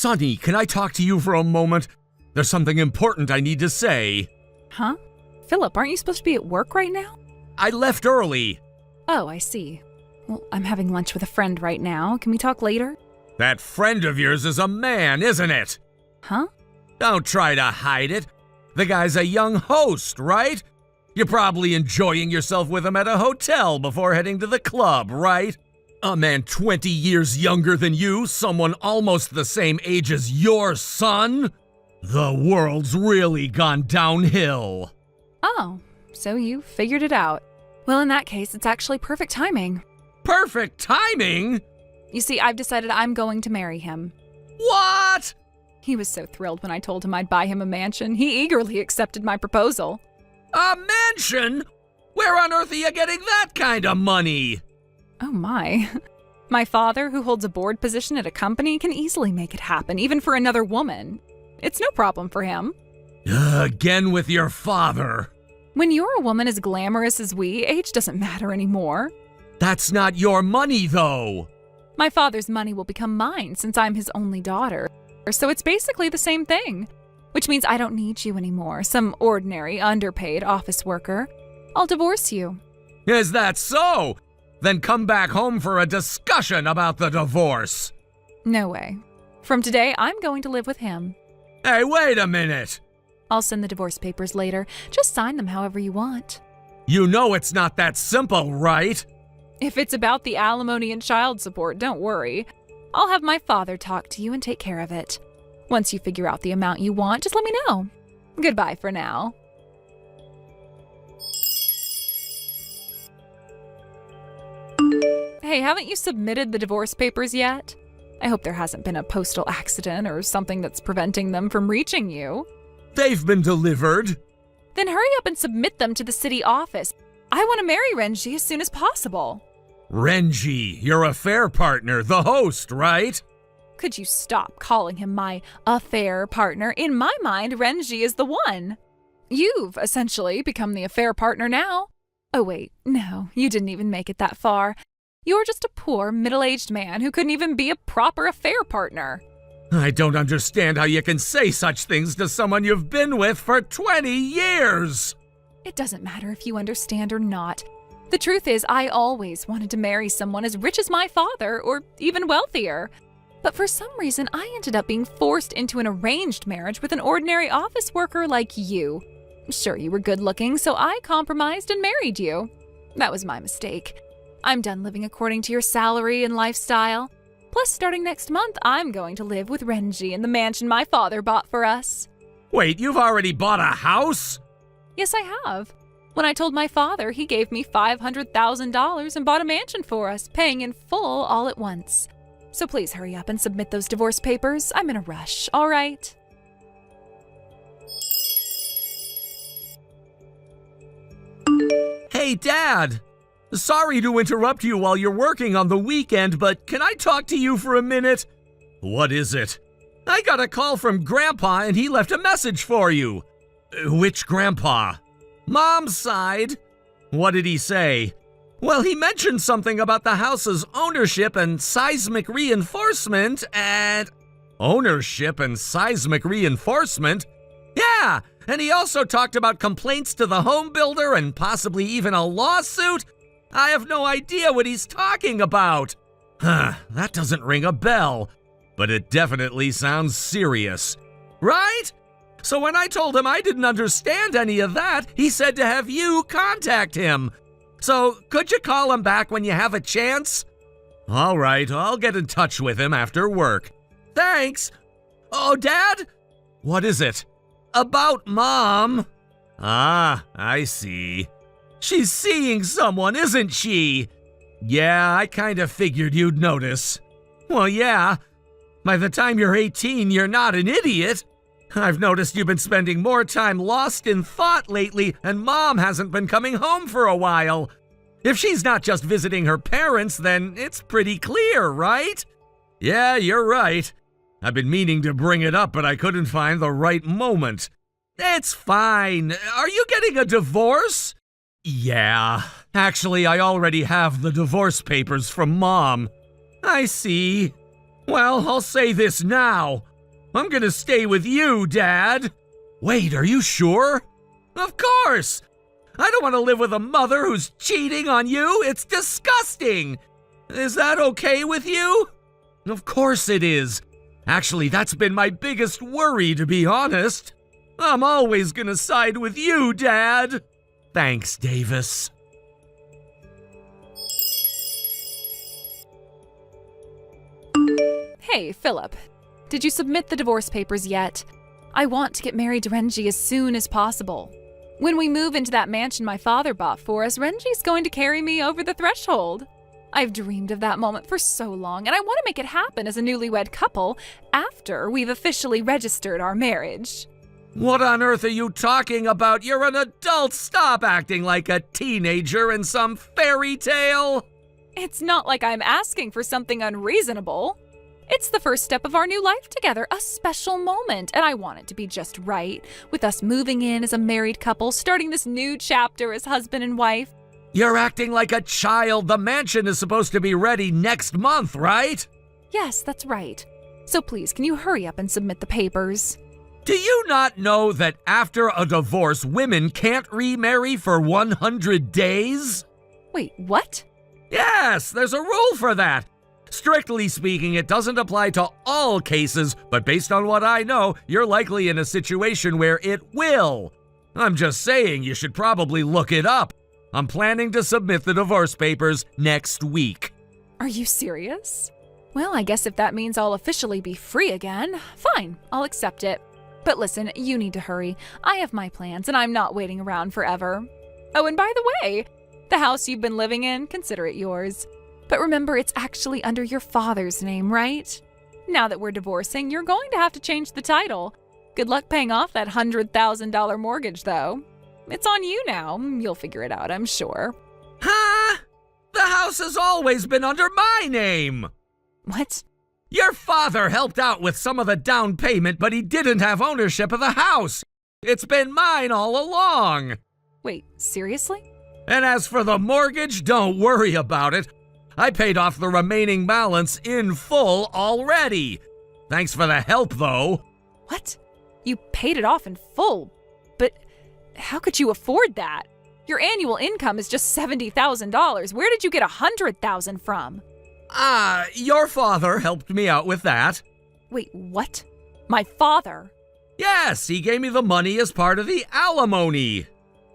Sonny, can I talk to you for a moment? There's something important I need to say. Huh? Philip, aren't you supposed to be at work right now? I left early. Oh, I see. Well, I'm having lunch with a friend right now. Can we talk later? That friend of yours is a man, isn't it? Huh? Don't try to hide it. The guy's a young host, right? You're probably enjoying yourself with him at a hotel before heading to the club, right? A man 20 years younger than you, someone almost the same age as your son? The world's really gone downhill. Oh, so you figured it out. Well, in that case, it's actually perfect timing. Perfect timing? You see, I've decided I'm going to marry him. What? He was so thrilled when I told him I'd buy him a mansion. He eagerly accepted my proposal. A mansion? Where on earth are you getting that kind of money? Oh my. My father, who holds a board position at a company, can easily make it happen, even for another woman. It's no problem for him. Again with your father. When you're a woman as glamorous as we, age doesn't matter anymore. That's not your money, though. My father's money will become mine since I'm his only daughter. So it's basically the same thing. Which means I don't need you anymore, some ordinary, underpaid office worker. I'll divorce you. Is that so? Then come back home for a discussion about the divorce. No way. From today, I'm going to live with him. Hey, wait a minute. I'll send the divorce papers later. Just sign them however you want. You know it's not that simple, right? If it's about the alimony and child support, don't worry. I'll have my father talk to you and take care of it. Once you figure out the amount you want, just let me know. Goodbye for now. Hey, haven't you submitted the divorce papers yet? I hope there hasn't been a postal accident or something that's preventing them from reaching you. They've been delivered. Then hurry up and submit them to the city office. I want to marry Renji as soon as possible. Renji, your affair partner, the host, right? Could you stop calling him my affair partner? In my mind, Renji is the one. You've essentially become the affair partner now. Oh wait, no, you didn't even make it that far. You're just a poor, middle-aged man who couldn't even be a proper affair partner. I don't understand how you can say such things to someone you've been with for 20 years. It doesn't matter if you understand or not. The truth is, I always wanted to marry someone as rich as my father, or even wealthier. But for some reason, I ended up being forced into an arranged marriage with an ordinary office worker like you. Sure, you were good-looking, so I compromised and married you. That was my mistake. I'm done living according to your salary and lifestyle. Plus, starting next month, I'm going to live with Renji in the mansion my father bought for us. Wait, you've already bought a house? Yes, I have. When I told my father, he gave me $500,000 and bought a mansion for us, paying in full all at once. So please hurry up and submit those divorce papers. I'm in a rush, all right? Hey, Dad! Sorry to interrupt you while you're working on the weekend, but can I talk to you for a minute? What is it? I got a call from Grandpa and he left a message for you. Which Grandpa? Mom's side. What did he say? Well, he mentioned something about the house's ownership and seismic reinforcement and... Ownership and seismic reinforcement? Yeah, and he also talked about complaints to the home builder and possibly even a lawsuit. I have no idea what he's talking about. That doesn't ring a bell, but it definitely sounds serious. Right? So when I told him I didn't understand any of that, he said to have you contact him. So could you call him back when you have a chance? All right, I'll get in touch with him after work. Thanks. Oh, Dad? What is it? About Mom. Ah, I see. She's seeing someone, isn't she? Yeah, I kind of figured you'd notice. Well, yeah. By the time you're 18, you're not an idiot. I've noticed you've been spending more time lost in thought lately, and Mom hasn't been coming home for a while. If she's not just visiting her parents, then it's pretty clear, right? Yeah, you're right. I've been meaning to bring it up, but I couldn't find the right moment. It's fine. Are you getting a divorce? Yeah. Actually, I already have the divorce papers from Mom. I see. Well, I'll say this now. I'm gonna stay with you, Dad. Wait, are you sure? Of course! I don't want to live with a mother who's cheating on you. It's disgusting! Is that okay with you? Of course it is. Actually, that's been my biggest worry, to be honest. I'm always gonna side with you, Dad. Thanks, Davis. Hey, Philip. Did you submit the divorce papers yet? I want to get married to Renji as soon as possible. When we move into that mansion my father bought for us, Renji's going to carry me over the threshold. I've dreamed of that moment for so long, and I want to make it happen as a newlywed couple after we've officially registered our marriage. What on earth are you talking about? You're an adult. Stop acting like a teenager in some fairy tale. It's not like I'm asking for something unreasonable. It's the first step of our new life together, a special moment, and I want it to be just right, with us moving in as a married couple, starting this new chapter as husband and wife. You're acting like a child. The mansion is supposed to be ready next month, right? Yes, that's right. So please, can you hurry up and submit the papers? Do you not know that after a divorce, women can't remarry for 100 days? Wait, what? Yes, there's a rule for that. Strictly speaking, it doesn't apply to all cases, but based on what I know, you're likely in a situation where it will. I'm just saying you should probably look it up. I'm planning to submit the divorce papers next week. Are you serious? Well, I guess if that means I'll officially be free again, fine, I'll accept it. But listen, you need to hurry. I have my plans, and I'm not waiting around forever. Oh, and by the way, the house you've been living in, consider it yours. But remember, it's actually under your father's name, right? Now that we're divorcing, you're going to have to change the title. Good luck paying off that $100,000 mortgage, though. It's on you now. You'll figure it out, I'm sure. Huh? The house has always been under my name. What? Your father helped out with some of the down payment, but he didn't have ownership of the house. It's been mine all along. Wait, seriously? And as for the mortgage, don't worry about it. I paid off the remaining balance in full already. Thanks for the help, though. What? You paid it off in full? But how could you afford that? Your annual income is just $70,000. Where did you get $100,000 from? Your father helped me out with that. Wait, what? My father? Yes, he gave me the money as part of the alimony.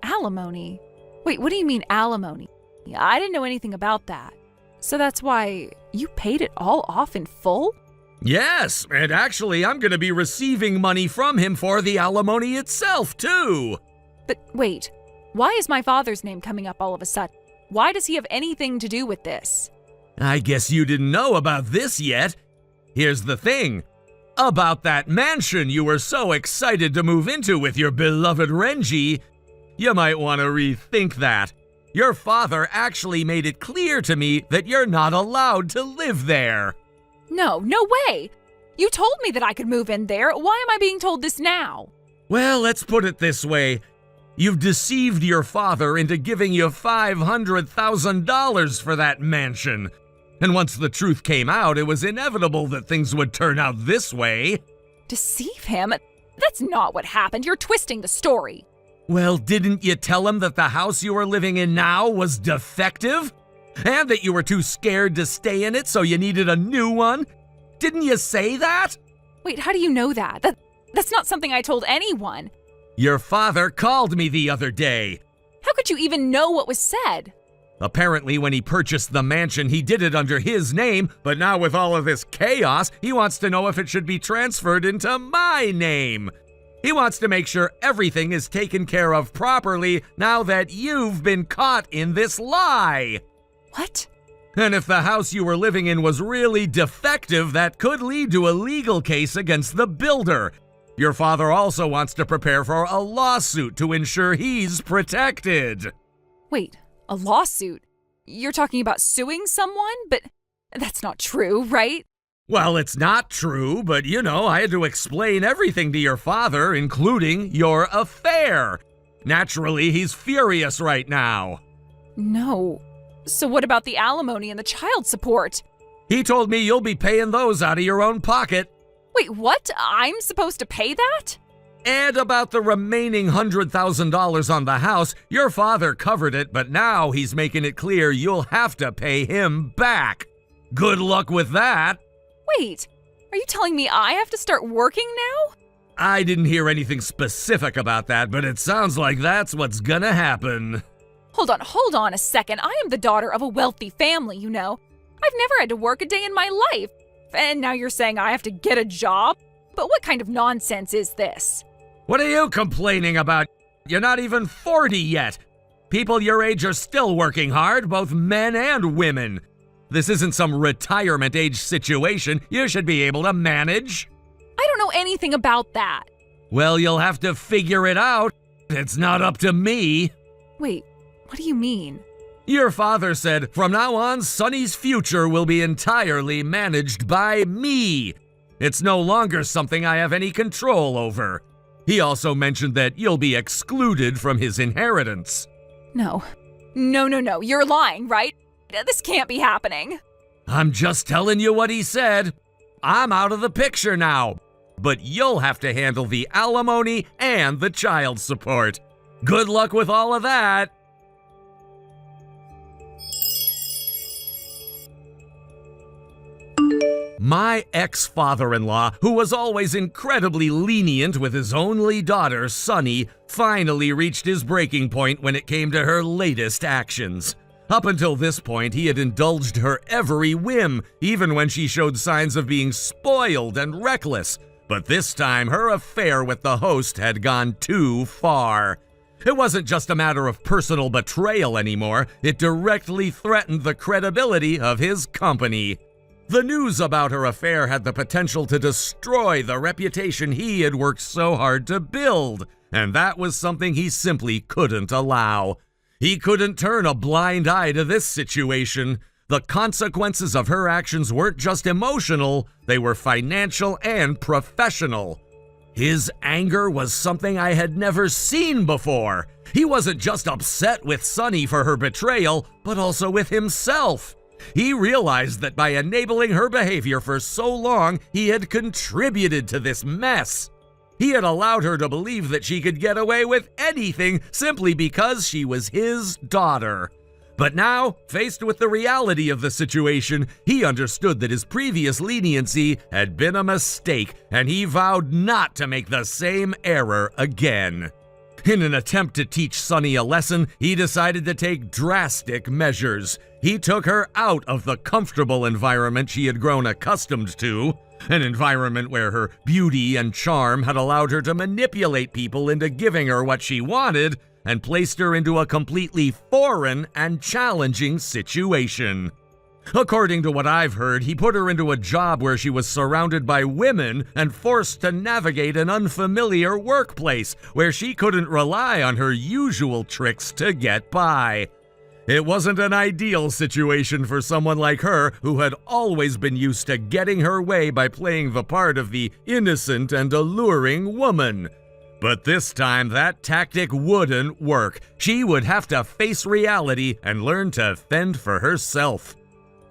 Alimony? Wait, what do you mean alimony? I didn't know anything about that. So that's why you paid it all off in full? Yes, and actually I'm going to be receiving money from him for the alimony itself, too. But wait, why is my father's name coming up all of a sudden? Why does he have anything to do with this? I guess you didn't know about this yet. Here's the thing. About that mansion you were so excited to move into with your beloved Renji, you might want to rethink that. Your father actually made it clear to me that you're not allowed to live there. No way! You told me that I could move in there. Why am I being told this now? Well, let's put it this way. You've deceived your father into giving you $500,000 for that mansion. And once the truth came out, it was inevitable that things would turn out this way. Deceive him? That's not what happened. You're twisting the story. Well, didn't you tell him that the house you are living in now was defective? And that you were too scared to stay in it, so you needed a new one? Didn't you say that? Wait, how do you know that? That's not something I told anyone. Your father called me the other day. How could you even know what was said? Apparently, when he purchased the mansion, he did it under his name, but now with all of this chaos, he wants to know if it should be transferred into my name. He wants to make sure everything is taken care of properly now that you've been caught in this lie. What? And if the house you were living in was really defective, that could lead to a legal case against the builder. Your father also wants to prepare for a lawsuit to ensure he's protected. Wait, a lawsuit? You're talking about suing someone? But that's not true, right? Well, it's not true, but I had to explain everything to your father, including your affair. Naturally, he's furious right now. No. So what about the alimony and the child support? He told me you'll be paying those out of your own pocket. Wait, what? I'm supposed to pay that? And about the remaining $100,000 on the house, your father covered it, but now he's making it clear you'll have to pay him back. Good luck with that. Wait, are you telling me I have to start working now? I didn't hear anything specific about that, but it sounds like that's what's gonna happen. Hold on a second. I am the daughter of a wealthy family, you know. I've never had to work a day in my life. And now you're saying I have to get a job? But what kind of nonsense is this? What are you complaining about? You're not even 40 yet. People your age are still working hard, both men and women. This isn't some retirement age situation. You should be able to manage. I don't know anything about that. Well, you'll have to figure it out. It's not up to me. Wait, what do you mean? Your father said, from now on, Sonny's future will be entirely managed by me. It's no longer something I have any control over. He also mentioned that you'll be excluded from his inheritance. No, you're lying, right? This can't be happening. I'm just telling you what he said. I'm out of the picture now, but you'll have to handle the alimony and the child support. Good luck with all of that. My ex-father-in-law, who was always incredibly lenient with his only daughter, Sonny, finally reached his breaking point when it came to her latest actions. Up until this point, he had indulged her every whim, even when she showed signs of being spoiled and reckless. But this time, her affair with the host had gone too far. It wasn't just a matter of personal betrayal anymore, it directly threatened the credibility of his company. The news about her affair had the potential to destroy the reputation he had worked so hard to build, and that was something he simply couldn't allow. He couldn't turn a blind eye to this situation. The consequences of her actions weren't just emotional, they were financial and professional. His anger was something I had never seen before. He wasn't just upset with Sonny for her betrayal, but also with himself. He realized that by enabling her behavior for so long, he had contributed to this mess. He had allowed her to believe that she could get away with anything simply because she was his daughter. But now, faced with the reality of the situation, he understood that his previous leniency had been a mistake, and he vowed not to make the same error again. In an attempt to teach Sonny a lesson, he decided to take drastic measures. He took her out of the comfortable environment she had grown accustomed to, an environment where her beauty and charm had allowed her to manipulate people into giving her what she wanted, and placed her into a completely foreign and challenging situation. According to what I've heard, he put her into a job where she was surrounded by women and forced to navigate an unfamiliar workplace where she couldn't rely on her usual tricks to get by. It wasn't an ideal situation for someone like her who had always been used to getting her way by playing the part of the innocent and alluring woman. But this time, that tactic wouldn't work. She would have to face reality and learn to fend for herself.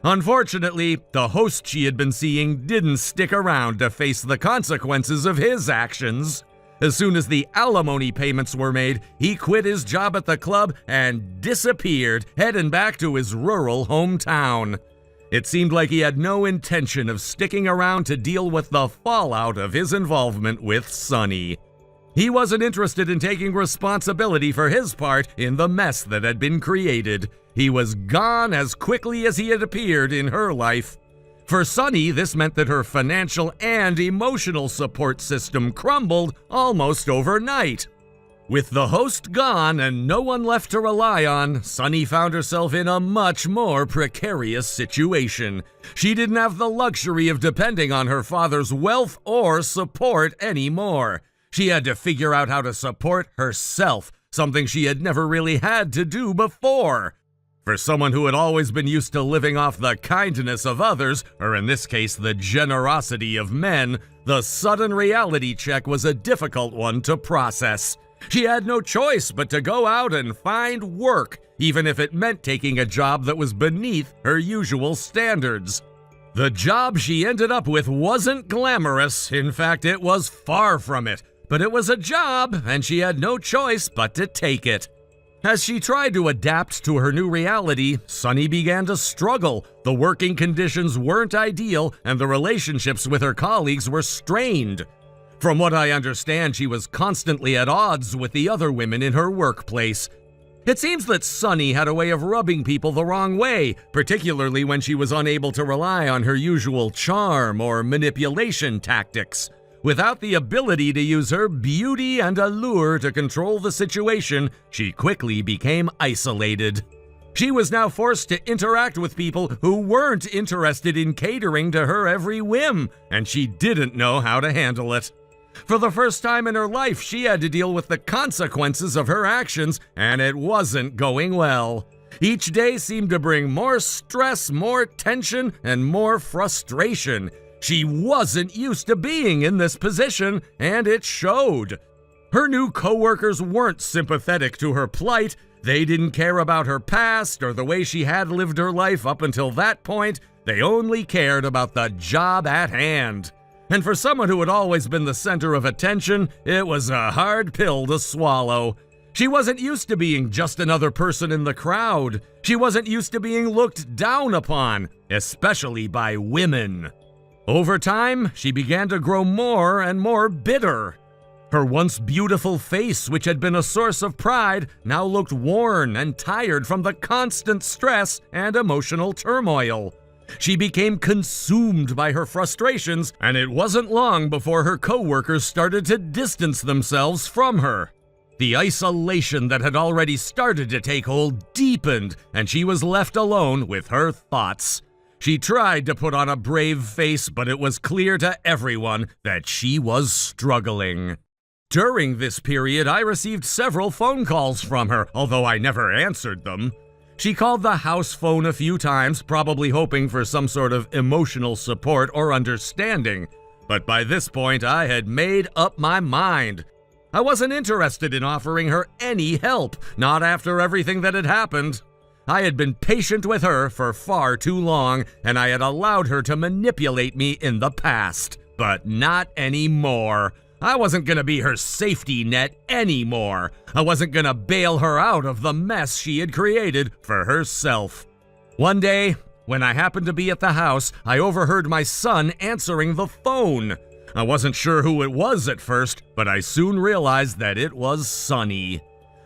Unfortunately, the host she had been seeing didn't stick around to face the consequences of his actions. As soon as the alimony payments were made, he quit his job at the club and disappeared, heading back to his rural hometown. It seemed like he had no intention of sticking around to deal with the fallout of his involvement with Sonny. He wasn't interested in taking responsibility for his part in the mess that had been created. He was gone as quickly as he had appeared in her life. For Sonny, this meant that her financial and emotional support system crumbled almost overnight. With the host gone and no one left to rely on, Sonny found herself in a much more precarious situation. She didn't have the luxury of depending on her father's wealth or support anymore. She had to figure out how to support herself, something she had never really had to do before. For someone who had always been used to living off the kindness of others, or in this case, the generosity of men, the sudden reality check was a difficult one to process. She had no choice but to go out and find work, even if it meant taking a job that was beneath her usual standards. The job she ended up with wasn't glamorous. In fact, it was far from it. But it was a job, and she had no choice but to take it. As she tried to adapt to her new reality, Sunny began to struggle. The working conditions weren't ideal, and the relationships with her colleagues were strained. From what I understand, she was constantly at odds with the other women in her workplace. It seems that Sunny had a way of rubbing people the wrong way, particularly when she was unable to rely on her usual charm or manipulation tactics. Without the ability to use her beauty and allure to control the situation, she quickly became isolated. She was now forced to interact with people who weren't interested in catering to her every whim, and she didn't know how to handle it. For the first time in her life, she had to deal with the consequences of her actions, and it wasn't going well. Each day seemed to bring more stress, more tension, and more frustration. She wasn't used to being in this position, and it showed. Her new coworkers weren't sympathetic to her plight. They didn't care about her past or the way she had lived her life up until that point. They only cared about the job at hand. And for someone who had always been the center of attention, it was a hard pill to swallow. She wasn't used to being just another person in the crowd. She wasn't used to being looked down upon, especially by women. Over time, she began to grow more and more bitter. Her once beautiful face, which had been a source of pride, now looked worn and tired from the constant stress and emotional turmoil. She became consumed by her frustrations, and it wasn't long before her coworkers started to distance themselves from her. The isolation that had already started to take hold deepened, and she was left alone with her thoughts. She tried to put on a brave face, but it was clear to everyone that she was struggling. During this period, I received several phone calls from her, although I never answered them. She called the house phone a few times, probably hoping for some sort of emotional support or understanding. But by this point, I had made up my mind. I wasn't interested in offering her any help, not after everything that had happened. I had been patient with her for far too long, and I had allowed her to manipulate me in the past. But not anymore. I wasn't gonna be her safety net anymore. I wasn't gonna bail her out of the mess she had created for herself. One day, when I happened to be at the house, I overheard my son answering the phone. I wasn't sure who it was at first, but I soon realized that it was Sunny.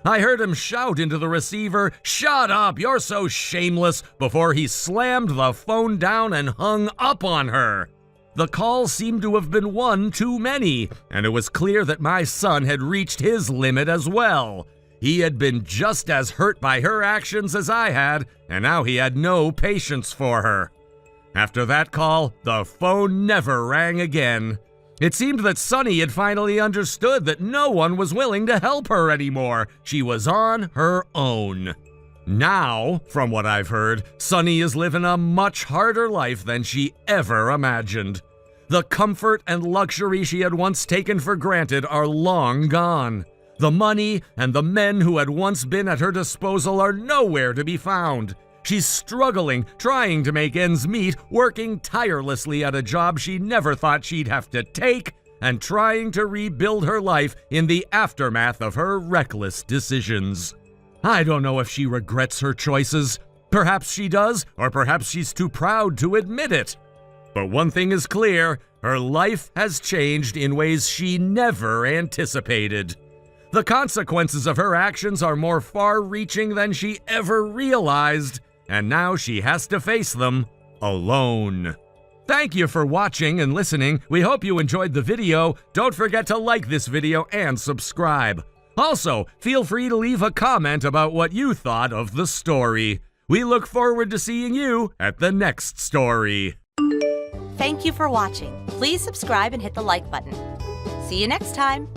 I heard him shout into the receiver, "Shut up, you're so shameless," before he slammed the phone down and hung up on her. The call seemed to have been one too many, and it was clear that my son had reached his limit as well. He had been just as hurt by her actions as I had, and now he had no patience for her. After that call, the phone never rang again. It seemed that Sunny had finally understood that no one was willing to help her anymore. She was on her own. Now, from what I've heard, Sunny is living a much harder life than she ever imagined. The comfort and luxury she had once taken for granted are long gone. The money and the men who had once been at her disposal are nowhere to be found. She's struggling, trying to make ends meet, working tirelessly at a job she never thought she'd have to take, and trying to rebuild her life in the aftermath of her reckless decisions. I don't know if she regrets her choices. Perhaps she does, or perhaps she's too proud to admit it. But one thing is clear, her life has changed in ways she never anticipated. The consequences of her actions are more far-reaching than she ever realized, and now she has to face them alone. Thank you for watching and listening. We hope you enjoyed the video. Don't forget to like this video and subscribe. Also, feel free to leave a comment about what you thought of the story. We look forward to seeing you at the next story. Thank you for watching. Please subscribe and hit the like button. See you next time.